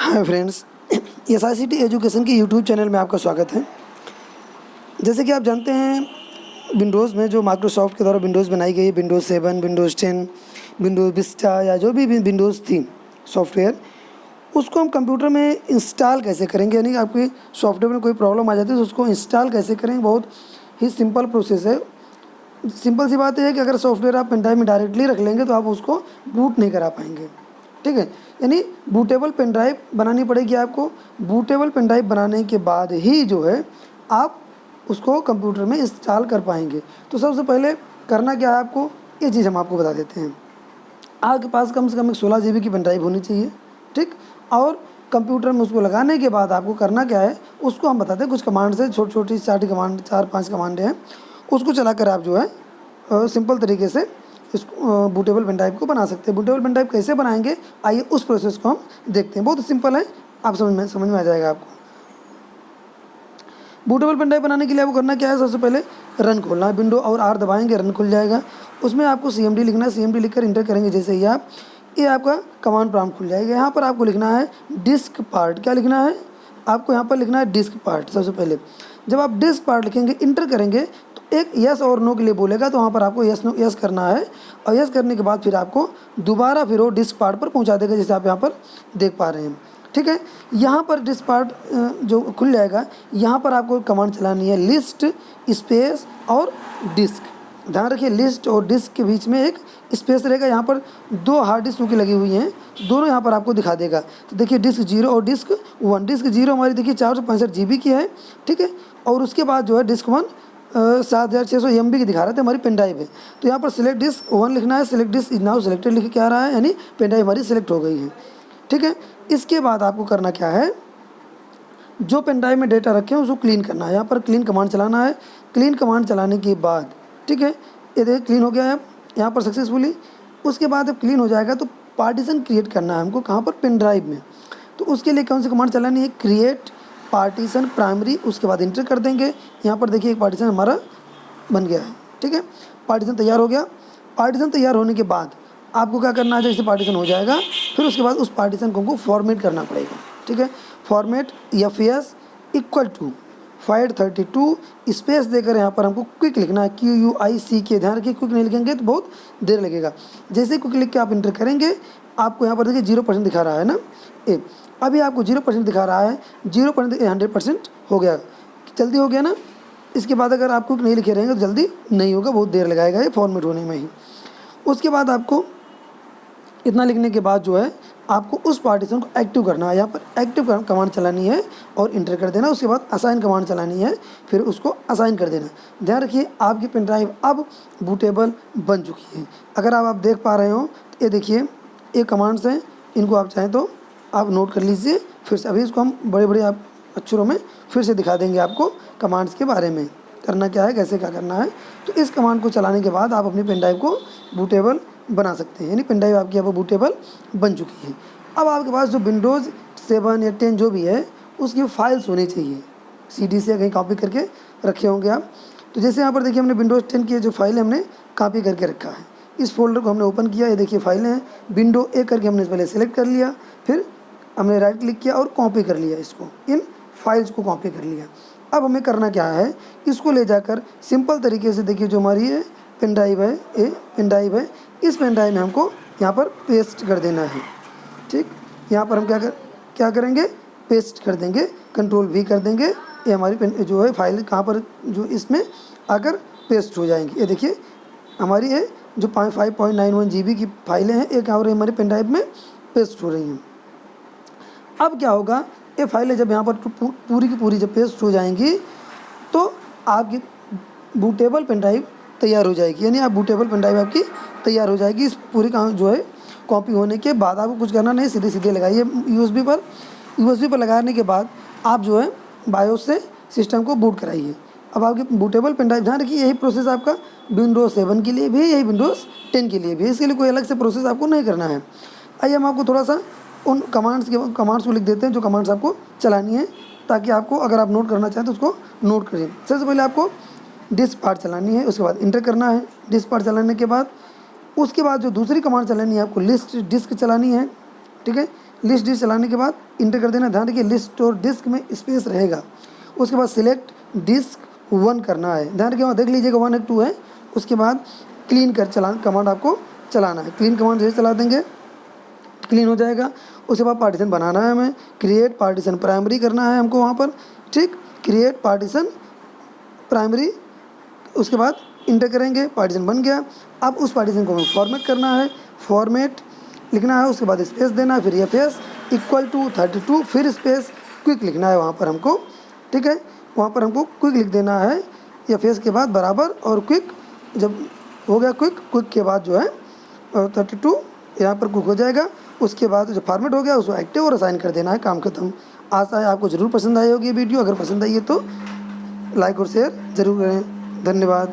Hi friends, SICT education के YouTube channel में आपका स्वागत है। जैसे कि आप जानते हैं, विंडोज़ में जो माइक्रोसॉफ्ट के द्वारा विंडोज़ बनाई गई, विंडोज़ 7, विंडोज़ 10, विंडोज़ विस्टा या जो भी विंडोज़ थी सॉफ्टवेयर, उसको हम कंप्यूटर में इंस्टॉल कैसे करेंगे। यानी कि आपके सॉफ्टवेयर में कोई प्रॉब्लम आ जाती है तो उसको इंस्टॉल कैसे करेंगे, बहुत ही सिंपल प्रोसेस है। सिंपल सी बात है कि अगर सॉफ्टवेयर आप पेन ड्राइव में डायरेक्टली रख लेंगे तो आप उसको बूट नहीं करा पाएंगे। ठीक है, यानी बूटेबल पेन ड्राइव बनानी पड़ेगी आपको। बूटेबल पेन ड्राइव बनाने के बाद ही जो है आप उसको कंप्यूटर में इंस्टॉल कर पाएंगे। तो सबसे पहले करना क्या है आपको, ये चीज़ हम आपको बता देते हैं। आपके पास कम से कम एक 16 GB की पेन ड्राइव होनी चाहिए। ठीक, और कंप्यूटर में उसको लगाने के बाद आपको करना क्या है, उसको हम बताते हैं कुछ कमांड से। छोटी छोटी 4-5 कमांडें हैं, उसको चलाकर आप जो है सिंपल तरीके से इस बूटेबल पेन ड्राइव को बना सकते हैं। बूटेबल पेन ड्राइव कैसे बनाएंगे, आइए उस प्रोसेस को हम देखते हैं। बहुत सिंपल है, आप समझ में आ जाएगा आपको। बूटेबल पेन ड्राइव बनाने के लिए आपको करना क्या है, सबसे पहले रन खोलना है। विंडो और R दबाएंगे, रन खुल जाएगा। उसमें आपको CMD लिखना है। CMD लिखकर इंटर करेंगे जैसे ही आप, ये आपका कमांड प्रॉम्प्ट खुल जाएगा। यहाँ पर आपको लिखना है डिस्क पार्ट। क्या लिखना है आपको, यहाँ पर लिखना है डिस्क पार्ट। सबसे पहले जब आप डिस्क पार्ट लिखेंगे, इंटर करेंगे तो एक यस और नो के लिए बोलेगा, तो वहाँ पर आपको यस करना है। और यस करने के बाद फिर आपको दोबारा फिर वो डिस्क पार्ट पर पहुँचा देगा, जैसे आप यहाँ पर देख पा रहे हैं। ठीक है, यहाँ पर डिस्क पार्ट जो खुल जाएगा, यहाँ पर आपको कमांड चलानी है लिस्ट स्पेस और डिस्क। ध्यान रखिए, लिस्ट और डिस्क के बीच में एक स्पेस रहेगा। यहाँ पर 2 हार्ड डिस्क की लगी हुई हैं, दोनों यहाँ पर आपको दिखा देगा। तो देखिए डिस्क 0 और डिस्क 1। डिस्क 0 हमारी देखिए 465 GB की है। ठीक है, और उसके बाद जो है डिस्क 1 7600 MB की दिखा रहा था, हमारी पेन ड्राइव है। तो यहाँ पर सिलेक्ट डिस्क 1 लिखना है। Select disk is now selected लिख के आ रहा है, यानी पेन ड्राइव हमारी सिलेक्ट हो गई है। ठीक है, इसके बाद आपको करना क्या है, जो पेन ड्राइव में डेटा रखे हैं उसको क्लीन करना है। यहाँ पर क्लीन कमांड चलाना है। क्लीन कमांड चलाने के बाद, ठीक है, ये देखिए क्लीन हो गया है यहाँ पर सक्सेसफुली। उसके बाद जब क्लीन हो जाएगा तो पार्टीशन क्रिएट करना है हमको, कहाँ पर, पेन ड्राइव में। तो उसके लिए कौन सी कमांड चलानी है, क्रिएट पार्टीशन प्राइमरी। उसके बाद इंटर कर देंगे। यहाँ पर देखिए एक पार्टीशन हमारा बन गया है। ठीक है, पार्टीशन तैयार हो गया। पार्टीशन तैयार होने के बाद आपको क्या करना है, जैसे पार्टीशन हो जाएगा फिर उसके बाद उस पार्टीशन को हमको फॉर्मेट करना पड़ेगा। ठीक है, फॉर्मेट FS = 532 स्पेस देकर यहाँ पर हमको क्विक लिखना है, QUICK। ध्यान रखिए, क्विक नहीं लिखेंगे तो बहुत देर लगेगा। जैसे ही क्विक लिख के आप इंटर करेंगे, आपको यहाँ पर देखिए 0% दिखा रहा है ना, ए अभी आपको 0% दिखा रहा है। 0% 100% हो गया, जल्दी हो गया ना। इसके बाद अगर आप क्विक नहीं लिखे रहेंगे तो जल्दी नहीं होगा, बहुत देर लगाएगा ये फॉर्मेट होने में ही। उसके बाद आपको इतना लिखने के बाद जो है आपको उस पार्टीशन को एक्टिव करना है। यहाँ पर एक्टिव कमांड चलानी है और इंटर कर देना। उसके बाद असाइन कमांड चलानी है, फिर उसको असाइन कर देना। ध्यान रखिए, आपकी पेन ड्राइव अब बूटेबल बन चुकी है। अगर आप देख पा रहे हो तो ये देखिए, ये कमांड्स हैं, इनको आप चाहें तो आप नोट कर लीजिए। फिर से अभी इसको हम बड़े बड़े आप अक्षरों में फिर से दिखा देंगे आपको कमांड्स के बारे में, करना क्या है, कैसे क्या करना है। तो इस कमांड को चलाने के बाद आप अपनी पेन ड्राइव को बूटेबल बना सकते हैं, यानी पेन ड्राइव आपकी अब बूटेबल बन चुकी है। अब आपके पास जो विंडोज़ 7 या 10 जो भी है उसकी फाइल्स होनी चाहिए, CD से कहीं कॉपी करके रखे होंगे आप। तो जैसे यहाँ पर देखिए, हमने विंडोज़ 10 की जो फाइल है हमने कॉपी करके रखा है। इस फोल्डर को हमने ओपन किया, ये देखिए फाइलें हैं। विंडो A करके हमने पहले सेलेक्ट कर लिया, फिर हमने राइट क्लिक किया और कॉपी कर लिया, इसको इन फाइल्स को कॉपी कर लिया। अब हमें करना क्या है, इसको ले जाकर सिंपल तरीके से देखिए, जो हमारी ये पेन ड्राइव है, ये पेन ड्राइव है, इस पेन ड्राइव में हमको यहाँ पर पेस्ट कर देना है। ठीक, यहाँ पर हम क्या करेंगे, पेस्ट कर देंगे, Ctrl+V कर देंगे। ये हमारी पेन जो है फाइल कहाँ पर, जो इसमें आकर पेस्ट हो जाएंगी। ये देखिए हमारी ये जो 5.91 GB की फाइलें हैं, एक और हमारे पेन ड्राइव में पेस्ट हो रही हैं। अब क्या होगा, ये फाइलें जब यहाँ पर पूरी की पूरी जब पेस्ट हो जाएंगी तो आपकी बूटेबल पेन ड्राइव तैयार हो जाएगी। यानी आप बूटेबल पेन ड्राइव आपकी तैयार हो जाएगी। इस पूरी काम जो है कॉपी होने के बाद आपको कुछ करना नहीं, सीधे सीधे लगाइए USB पर लगाने के बाद आप जो है बायोस से सिस्टम को बूट कराइए। अब आपकी बूटेबल पेन ड्राइव, ध्यान रखिए, यही प्रोसेस आपका विंडोज़ 7 के लिए भी है, यही विंडोज़ 10 के लिए भी है। इसके लिए कोई अलग से प्रोसेस आपको नहीं करना है। आइए हम आपको थोड़ा सा उन कमांड्स को लिख देते हैं, जो कमांड्स आपको चलानी है, ताकि आपको अगर आप नोट करना चाहें तो उसको नोट करिए। सबसे पहले आपको डिस्क पार्ट चलानी है, उसके बाद इंटर करना है। डिस्क पार्ट चलाने के बाद उसके बाद जो दूसरी कमांड चलानी है आपको लिस्ट डिस्क चलानी है। ठीक है, लिस्ट डिस्क चलाने के बाद इंटर कर देना। ध्यान रखिए लिस्ट और डिस्क में स्पेस रहेगा। उसके बाद सिलेक्ट डिस्क 1 करना है। ध्यान रखिए वहाँ देख लीजिएगा 1 है 2 है। उसके बाद क्लीन कर चलाना कमांड आपको चलाना है। क्लीन कमांड जैसे चला देंगे क्लीन हो जाएगा। उसके बाद पार्टीशन बनाना है हमें, क्रिएट पार्टीशन प्राइमरी करना है हमको वहाँ पर, ठीक। क्रिएट पार्टीशन प्राइमरी, उसके बाद इंटर करेंगे, पार्टीशन बन गया। अब उस पार्टीशन को हमें फॉर्मेट करना है, फॉर्मेट लिखना है, उसके बाद स्पेस देना है, फिर एफ इक्वल टू 32 फिर स्पेस क्विक लिखना है वहाँ पर हमको, ठीक है। वहाँ पर हमको क्विक लिख देना है, एफ के बाद बराबर और क्विक। जब हो गया क्विक के बाद जो है 32 यहाँ पर क्विक हो जाएगा। उसके बाद जो फॉर्मेट हो गया उसको एक्टिव और असाइन कर देना है, काम खत्म। आशा है आपको ज़रूर पसंद आई होगी ये वीडियो। अगर पसंद आई है तो लाइक और शेयर ज़रूर करें। धन्यवाद।